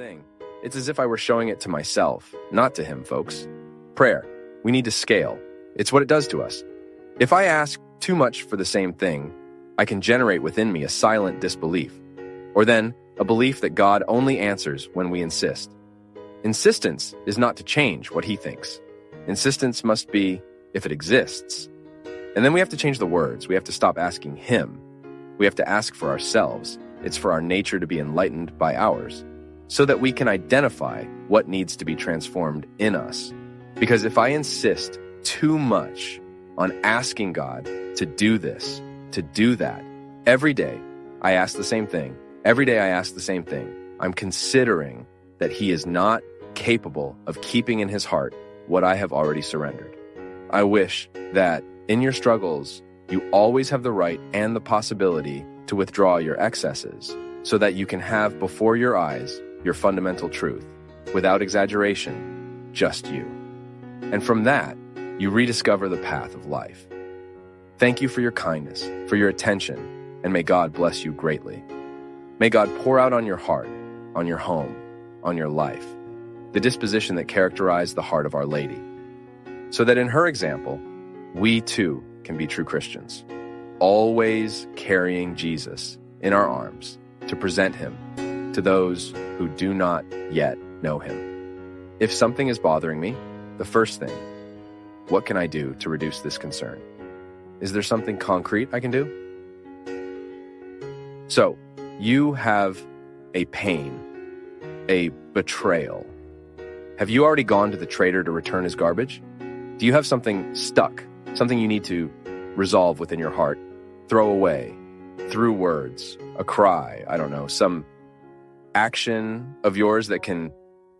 thing, it's as if I were showing it to myself, not to him, folks. Prayer. We need to scale. It's what it does to us. If I ask too much for the same thing, I can generate within me a silent disbelief, or then a belief that God only answers when we insist. Insistence is not to change what he thinks. Insistence must be if it exists. And then we have to change the words. We have to stop asking him. We have to ask for ourselves. It's for our nature to be enlightened by ours, so that we can identify what needs to be transformed in us. Because if I insist too much on asking God to do this, to do that, every day I ask the same thing. Every day I ask the same thing. I'm considering that he is not capable of keeping in his heart what I have already surrendered. I wish that in your struggles, you always have the right and the possibility to withdraw your excesses so that you can have before your eyes your fundamental truth, without exaggeration, just you. And from that, you rediscover the path of life. Thank you for your kindness, for your attention, and may God bless you greatly. May God pour out on your heart, on your home, on your life, the disposition that characterized the heart of Our Lady, so that in her example, we too can be true Christians, always carrying Jesus in our arms to present him to those who do not yet know him. If something is bothering me, the first thing, what can I do to reduce this concern? Is there something concrete I can do? So, you have a pain, a betrayal. Have you already gone to the trader to return his garbage? Do you have something stuck, something you need to resolve within your heart, throw away, through words, a cry, I don't know, some action of yours that can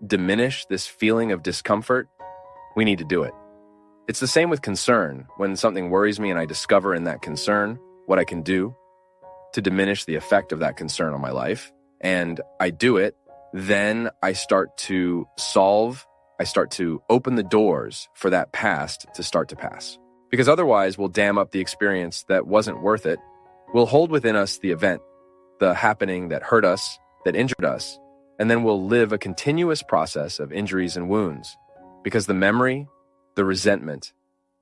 diminish this feeling of discomfort? We need to do it. It's the same with concern. When something worries me and I discover in that concern what I can do to diminish the effect of that concern on my life, and I do it, then I start to open the doors for that past to start to pass. Because otherwise, we'll dam up the experience that wasn't worth it. We'll hold within us the event, the happening that hurt us, that injured us, and then we'll live a continuous process of injuries and wounds. Because the memory, the resentment,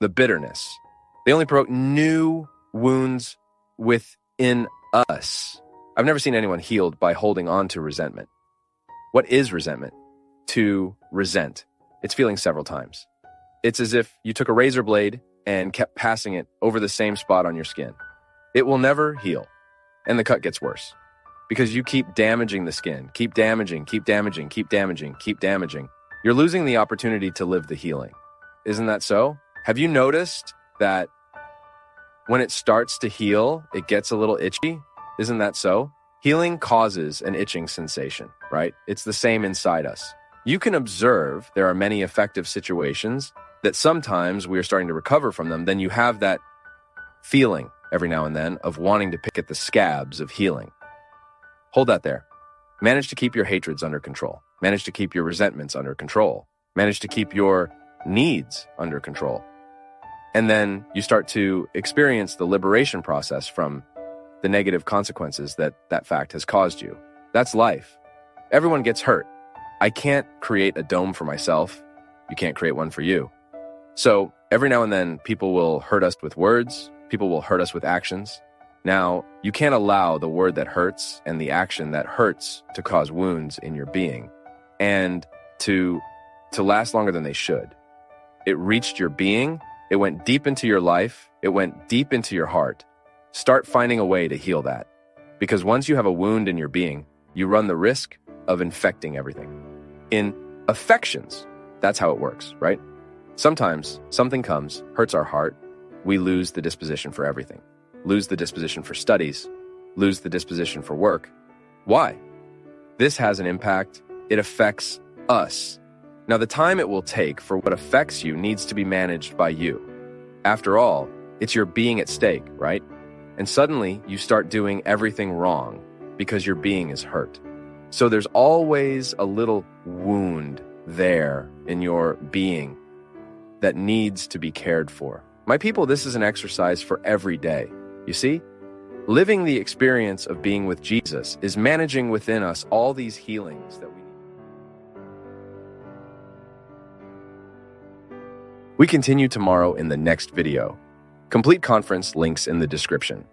the bitterness, they only provoke new wounds within us. I've never seen anyone healed by holding on to resentment. What is resentment? To resent. It's feeling several times. It's as if you took a razor blade and kept passing it over the same spot on your skin. It will never heal, and the cut gets worse. Because you keep damaging the skin, keep damaging. You're losing the opportunity to live the healing. Isn't that so? Have you noticed that when it starts to heal, it gets a little itchy? Isn't that so? Healing causes an itching sensation, right? It's the same inside us. You can observe there are many effective situations that sometimes we are starting to recover from them. Then you have that feeling every now and then of wanting to pick at the scabs of healing. Hold that there. Manage to keep your hatreds under control. Manage to keep your resentments under control. Manage to keep your needs under control. And then you start to experience the liberation process from the negative consequences that fact has caused you. That's life. Everyone gets hurt. I can't create a dome for myself. You can't create one for you. So every now and then, people will hurt us with words. People will hurt us with actions. Now, you can't allow the word that hurts and the action that hurts to cause wounds in your being and to last longer than they should. It reached your being. It went deep into your life. It went deep into your heart. Start finding a way to heal that. Because once you have a wound in your being, you run the risk of infecting everything. In affections, that's how it works, right? Sometimes something comes, hurts our heart, we lose the disposition for everything. Lose the disposition for studies, lose the disposition for work. Why? This has an impact. It affects us. Now, the time it will take for what affects you needs to be managed by you. After all, it's your being at stake, right? And suddenly you start doing everything wrong because your being is hurt. So there's always a little wound there in your being that needs to be cared for. My people, this is an exercise for every day. You see, living the experience of being with Jesus is managing within us all these healings that we need. We continue tomorrow in the next video. Complete conference links in the description.